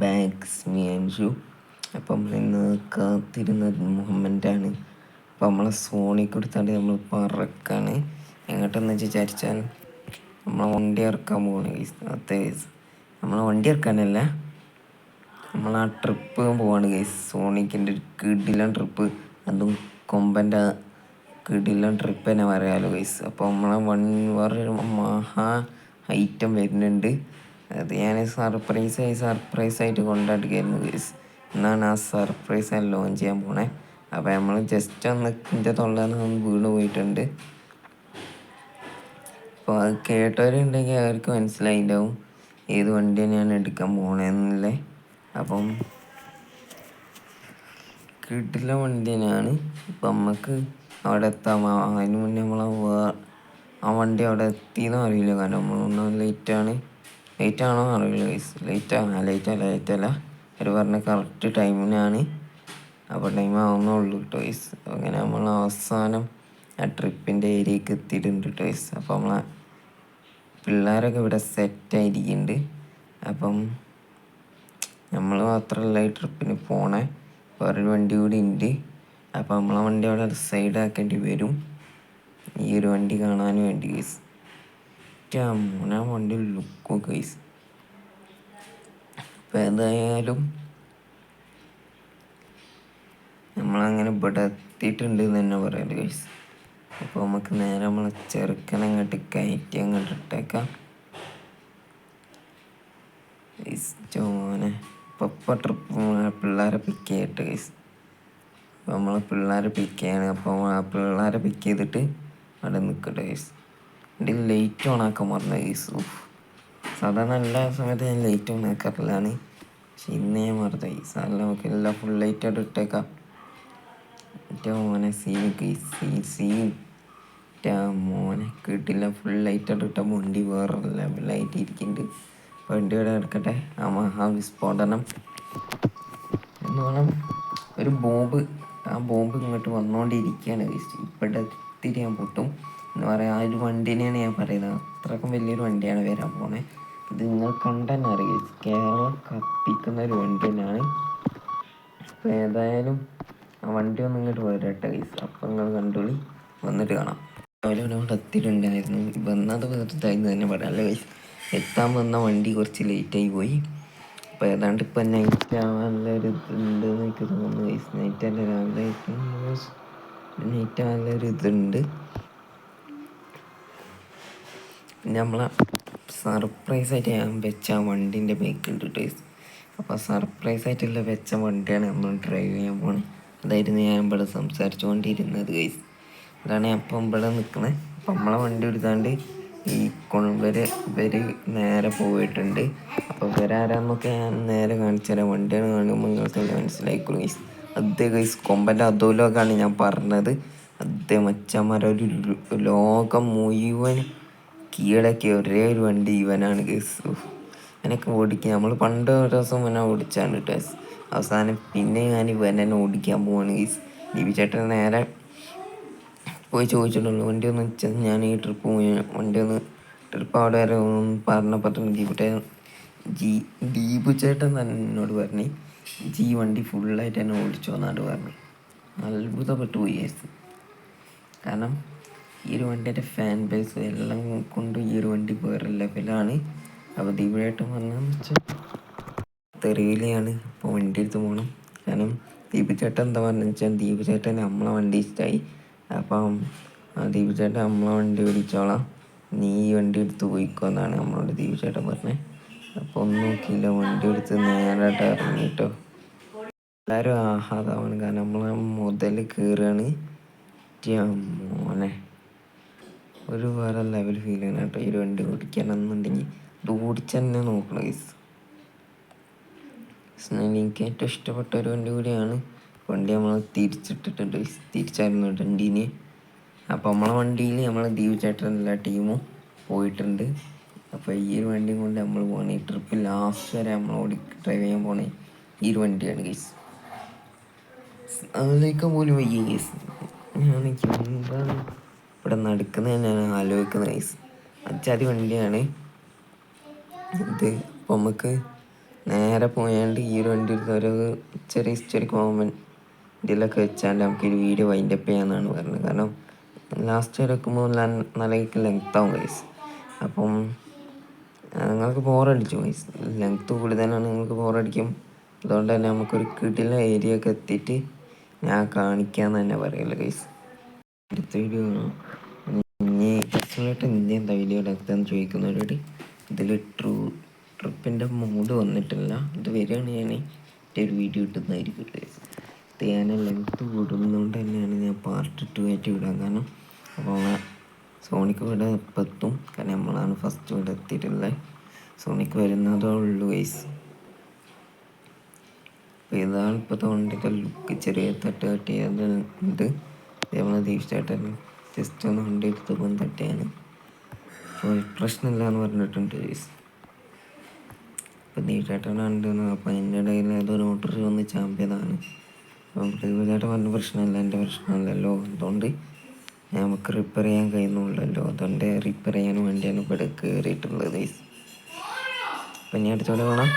Back അപ്പം ഇന്ന് കാത്തിരുന്നത് മുഹമ്മദാണ്. അപ്പം നമ്മളെ സോണി കൊടുത്താണ്ട് നമ്മൾ പറക്കാണ്. എങ്ങോട്ടെന്ന് വിചാരിച്ചാൽ നമ്മളെ വണ്ടി ഇറക്കാൻ പോവാണ്. അതെ, നമ്മളെ വണ്ടി ഇറക്കാനല്ല, നമ്മളാ ട്രിപ്പ് പോവാണ് ഗൈസ്. സോണിക്കിൻ്റെ ഒരു കിടിലൻ ട്രിപ്പ്, അതും കൊമ്പൻ്റെ കിടിലൻ ട്രിപ്പ് തന്നെ പറയാമല്ലോ ഗൈസ്. അപ്പോൾ നമ്മളെ വേറൊരു മഹാ ഐറ്റം വരുന്നുണ്ട്. അത് ഞാൻ സർപ്രൈസായിട്ട് കൊണ്ടാടുകയായിരുന്നു ഗൈസ്. എന്നാണ് ആ സർപ്രൈസ് ലോഞ്ച് ചെയ്യാൻ പോണേ. അപ്പോൾ നമ്മൾ ജസ്റ്റ് ഒന്ന് എൻ്റെ തൊള്ളന്ന് വീണ് പോയിട്ടുണ്ട്. അപ്പോൾ അത് കേട്ടവരുണ്ടെങ്കിൽ അവർക്ക് മനസ്സിലായിട്ടുണ്ടാവും ഏത് വണ്ടിയാണ് ഞാൻ എടുക്കാൻ പോണേന്നല്ലേ. അപ്പം കിട്ടില്ല വണ്ടി തന്നെയാണ്. ഇപ്പം നമുക്ക് അവിടെ എത്താം. അതിന് മുന്നേ ആ വണ്ടി അവിടെ എത്തിയെന്നും അറിയില്ല, കാരണം നമ്മളൊന്നും ലേറ്റാണോ അറിയില്ല ഗൈസ്. ലേറ്റല്ല അവർ പറഞ്ഞ കറക്റ്റ് ടൈമിനാണ്. അപ്പോൾ ടൈം ആവുന്നുള്ളൂ കേട്ടോ ഗൈസ്. അങ്ങനെ നമ്മൾ അവസാനം ആ ട്രിപ്പിൻ്റെ ഏരിയക്ക് എത്തിയിട്ടുണ്ട് കേട്ടോ ഗൈസ്. അപ്പോൾ നമ്മളെ പിള്ളേരൊക്കെ ഇവിടെ സെറ്റായിരിക്കുന്നുണ്ട്. അപ്പം നമ്മൾ മാത്രമല്ല ഈ ട്രിപ്പിന് പോണേ, വേറൊരു വണ്ടി കൂടി ഉണ്ട്. അപ്പോൾ നമ്മളെ വണ്ടി അവിടെ സൈഡാക്കേണ്ടി വരും ഈ ഒരു വണ്ടി കാണാൻ വേണ്ടി ഗൈസ്. ആ വണ്ടി ലുക്കും ഗൈസ്. അപ്പോൾ ഏതായാലും നമ്മളങ്ങനെ ഇവിടെ എത്തിയിട്ടുണ്ട് എന്ന് തന്നെ പറയാം ഗൈസ്. അപ്പോൾ നമുക്ക് നേരെ നമ്മളെ ചെറുക്കനങ്ങോട്ട് കയറ്റി അങ്ങോട്ട് ഇട്ടേക്കാം ഗൈസ്. ഇപ്പോൾ ട്രിപ്പ് പിള്ളേരെ പിക്ക് ചെയ്തിട്ട് ഗൈസ്. അപ്പോൾ നമ്മൾ പിള്ളേരെ പിക്ക് ചെയ്യണം. അപ്പോൾ ആ പിള്ളേരെ പിക്ക് ചെയ്തിട്ട് അവിടെ നിൽക്കട്ടെ ഗൈസ്. എൻ്റെ ലൈറ്റ് ഓൺ ആക്കാൻ മറന്നു ഗൈസ്. സാധാരണ എല്ലാ സമയത്ത് ഞാൻ ലൈറ്റ് ഓൺ ആക്കാറില്ലാണ്, പക്ഷെ ഇന്ന് ഞാൻ മറന്നു ഗൈസ്. അല്ല, നമുക്ക് എല്ലാം ഫുൾ ലൈറ്റായിട്ട് ഇട്ടേക്കാം. മോനെ സീൻ മോനെ കിട്ടില്ല. ഫുൾ ലൈറ്റായിട്ട് ഇട്ടാൽ വണ്ടി വേറെ ലെവലായിട്ട് ഇരിക്കുന്നുണ്ട്. വണ്ടി ഇവിടെ എടുക്കട്ടെ. ആ മഹാവിസ്ഫോടനം എന്ന് വേണം. ഒരു ബോംബ്, ആ ബോംബ് ഇങ്ങോട്ട് വന്നുകൊണ്ടിരിക്കുകയാണ് ഗൈസ്. ഇപ്പോഴത്തെ ഇത്തിരി ഞാൻ പൊട്ടും എന്ന് പറയാം. ആ ഒരു വണ്ടീനെയാണ് ഞാൻ പറയുന്നത്. അത്രക്കും വലിയൊരു വണ്ടിയാണ് വരാൻ പോണേ. ഇത് നിങ്ങൾ കണ്ടെന്നെ അറിയാം, കേരളം കത്തിക്കുന്ന ഒരു വണ്ടി തന്നെയാണ്. അപ്പോൾ ഏതായാലും ആ വണ്ടി ഒന്ന് ഇങ്ങോട്ട് വരട്ടെ ഗൈസ്. അപ്പം നിങ്ങൾ കണ്ടോളി, വന്നിട്ട് കാണാം. രാവിലെ അവിടെ എത്തിയിട്ടുണ്ടായിരുന്നു. വന്നത് വെറുതായിരുന്നു തന്നെ പറയാം അല്ലേ ഗൈസ്. എത്താൻ വന്ന വണ്ടി കുറച്ച് ലേറ്റായി പോയി. അപ്പോൾ ഏതാണ്ട് ഇപ്പം നൈറ്റ് ആവാനുള്ളൊരു ഇതുണ്ട് എന്ന് എനിക്ക് തോന്നുന്നു ഗൈസ്. നൈറ്റ് അല്ല, രാവിലെ നൈറ്റ് ആവാനുള്ളൊരു ഇതുണ്ട്. പിന്നെ നമ്മളെ സർപ്രൈസായിട്ട് ഞാൻ വെച്ച വണ്ടീൻ്റെ ബൈക്ക് ഉണ്ട് ഗൈസ്. അപ്പോൾ സർപ്രൈസായിട്ടുള്ള വെച്ച വണ്ടിയാണ് നമ്മൾ ഡ്രൈവ് ചെയ്യാൻ പോകുന്നത്. അതായിരുന്നു ഞാൻ ഇവിടെ സംസാരിച്ചു കൊണ്ടിരുന്നത് ഗൈസ്. അതാണ് ഞാൻ അപ്പം ഇവിടെ നിൽക്കുന്നത്. അപ്പം നമ്മളെ വണ്ടി എടുത്താണ്ട് ഈ ഇവർ നേരെ പോയിട്ടുണ്ട്. അപ്പോൾ ഇവരാരാന്നൊക്കെ ഞാൻ നേരെ കാണിച്ചു തരാം. വണ്ടിയാണ് കാണുമ്പോൾ നിങ്ങൾക്ക് മനസ്സിലായിക്കോളും ഗൈസ്. അതേ ഗൈസ്, കൊമ്പൻ്റെ അധോലോകാണ് ഞാൻ പറഞ്ഞത്. അതേ മച്ചന്മാരൊരു ലോകം മുഴുവൻ കീഴടക്കിയ ഒരേ ഒരു വണ്ടി ഇവനാണ് ഗൈസ്. എനിക്ക് ഓടിക്കുക, നമ്മൾ പണ്ട് ഒരു ദിവസം മുന്നേ ഓടിച്ചാണ് ഗൈസ്. അവസാനം പിന്നെ ഞാൻ ഇവനെ ഓടിക്കാൻ പോവാണ് ഗൈസ്. ചേട്ടൻ നേരെ പോയി ചോദിച്ചിട്ടുള്ളൂ വണ്ടി ഒന്ന് വെച്ചാൽ ഞാൻ ഈ ട്രിപ്പ് വണ്ടി ഒന്ന് ട്രിപ്പ് അവിടെ വരെ പറഞ്ഞപ്പോൾ തന്നെ ദീപു ചേട്ടൻ തന്നെ എന്നോട് പറഞ്ഞു, വണ്ടി ഫുള്ളായിട്ട് തന്നെ ഓടിച്ചോ എന്നാണ് പറഞ്ഞു. അത്ഭുതപ്പെട്ടു പോയി ഗൈസ്. കാരണം ഈ ഒരു വണ്ടിയുടെ ഫാൻ ബേസ് എല്ലാം കൊണ്ടും ഈ ഒരു വണ്ടി വേറെ ലെവലാണ്. അപ്പോൾ ദീപുചേട്ടൻ പറഞ്ഞതെന്ന് വെച്ചാൽ തെറിയിലാണ്. അപ്പോൾ വണ്ടി എടുത്ത് പോകണം. കാരണം ദീപുചേട്ടൻ എന്താ പറഞ്ഞതെന്ന് വെച്ചാൽ ദീപുചേട്ടൻ നമ്മളെ വണ്ടി ഇഷ്ടമായി. അപ്പം ദീപുചേട്ടൻ നമ്മളെ വണ്ടി ഓടിച്ചോളാം, നീ ഈ വണ്ടി എടുത്ത് പോയിക്കോ എന്നാണ് നമ്മളോട് ദീപുചേട്ടൻ പറഞ്ഞത്. അപ്പോൾ ഒന്നും നോക്കിയില്ല, വണ്ടി എടുത്ത് നേരായിട്ട് ഇറങ്ങിട്ടോ. എല്ലാവരും ആഹ്ലാദമാണ്, കാരണം നമ്മളെ മുതൽ കയറുകയാണ്. മോനെ ഒരു വേറെ ലെവൽ ഫീൽ ചെയ്യണം കേട്ടോ ഈ ഒരു വണ്ടി ഓടിക്കാനെന്നുണ്ടെങ്കിൽ. ഇത് ഓടിച്ച് തന്നെ നോക്കണം ഗൈസ്. എനിക്ക് ഏറ്റവും ഇഷ്ടപ്പെട്ട ഒരു വണ്ടി കൂടിയാണ്. വണ്ടി നമ്മൾ തിരിച്ചിട്ടിട്ടുണ്ട്, തിരിച്ചായിരുന്നു വണ്ടീന്. അപ്പോൾ നമ്മളെ വണ്ടിയിൽ നമ്മളെ ദീപചേട്ടൻ എല്ലാ ടീമും പോയിട്ടുണ്ട്. അപ്പോൾ ഈ ഒരു വണ്ടിയും കൊണ്ട് നമ്മൾ പോകണേ ഈ ട്രിപ്പ് ലാസ്റ്റ് വരെ നമ്മൾ ഡ്രൈവ് ചെയ്യാൻ പോണേ ഈ ഒരു വണ്ടിയാണ് ഗൈസ്. അതിലേക്ക് പോലും വയ്യ ഗൈസ്. ഞാൻ എന്താണ് ഇവിടെ നടക്കുന്നത് ഞാൻ ആലോചിക്കുന്നത് ഗൈസ്. അച്ചാതി വണ്ടിയാണ് ഇത്. അപ്പോൾ നമുക്ക് നേരെ പോയാണ്ട് ഈ ഒരു വണ്ടി എടുത്ത് ഒരു ചെറിയ ഹിസ്റ്റോറിക് മൊമെൻറ്റിലൊക്കെ വെച്ചാണ്ട് നമുക്കൊരു വീഡിയോ വൈൻഡപ്പ് ചെയ്യാമെന്നാണ് പറഞ്ഞത്. കാരണം ലാസ്റ്റ് വരെ വെക്കുമ്പോൾ നല്ല ലെങ്ത്താവും ഗൈസ്. അപ്പം നിങ്ങൾക്ക് ബോറടിക്കും ഗൈസ്, ലെങ്ത്ത് കൂടുതലാണ്, നിങ്ങൾക്ക് ബോറടിക്കും. അതുകൊണ്ട് തന്നെ നമുക്കൊരു കിടില ഏരിയ ഒക്കെ എത്തിയിട്ട് ഞാൻ കാണിക്കാമെന്ന് തന്നെ പറയല്ലോ ഗൈസ്. അടുത്ത വീഡിയോ ഇനി പേഴ്സണലായിട്ട് ഇന്ത്യ എന്താ വീഡിയോ എടുത്തതെന്ന് ചോദിക്കുന്നവരോട് ഇതിൽ ട്രിപ്പിൻ്റെ മൂഡ് വന്നിട്ടില്ല. ഇത് വരികയാണ് ഞാൻ എൻ്റെ ഒരു വീഡിയോ ഇട്ടുന്നതായിരിക്കും ഗൈസ്. ഇത് ഞാൻ ലെങ്ത്ത് കൂടുന്നതുകൊണ്ട് തന്നെയാണ് ഞാൻ പാർട്ട് 2 ആയിട്ട് വിടാൻ കാരണം. അപ്പോൾ സോണിക്ക് ഇവിടെ ഇപ്പം എത്തും, കാരണം നമ്മളാണ് ഫസ്റ്റ് ഇവിടെ എത്തിയിട്ടുള്ളത്. സോണിക്ക് വരുന്നതേ ഉള്ളൂ ഗൈസ്. അപ്പോൾ ഇതാണ് ഇപ്പോഴത്തെ വണ്ടിയുടെ ലുക്ക്. ചെറിയ തട്ട് ചെയ്തുണ്ട്. നമ്മളെ ദീപ്ചേട്ടൻ ജസ്റ്റ് ഒന്ന് വണ്ടി എടുത്തപ്പോൾ തട്ടിയാണ്. അപ്പോൾ പ്രശ്നമില്ല എന്ന് പറഞ്ഞിട്ടുണ്ട് ഗൈസ്. അപ്പോൾ ദീപ്ചേട്ടൻ ഉണ്ടെന്ന്. അപ്പോൾ അതിൻ്റെ ഇടയിൽ ഏതൊരു മോട്ടർ വന്ന് ചാമ്പ്യതാണ്. അപ്പോൾ ദീപ്ചേട്ടൻ പറഞ്ഞ പ്രശ്നമില്ല, എൻ്റെ പ്രശ്നമില്ലല്ലോ, അതുകൊണ്ട് നമുക്ക് റിപ്പയർ ചെയ്യാൻ കഴിയുന്നുള്ളല്ലോ, അതുകൊണ്ട് റിപ്പയർ ചെയ്യാൻ വേണ്ടിയാണ് ഇവിടെ കയറിയിട്ടുള്ളത് ഗൈസ്. അപ്പം ഇനി അടുത്തോടെ കാണാം.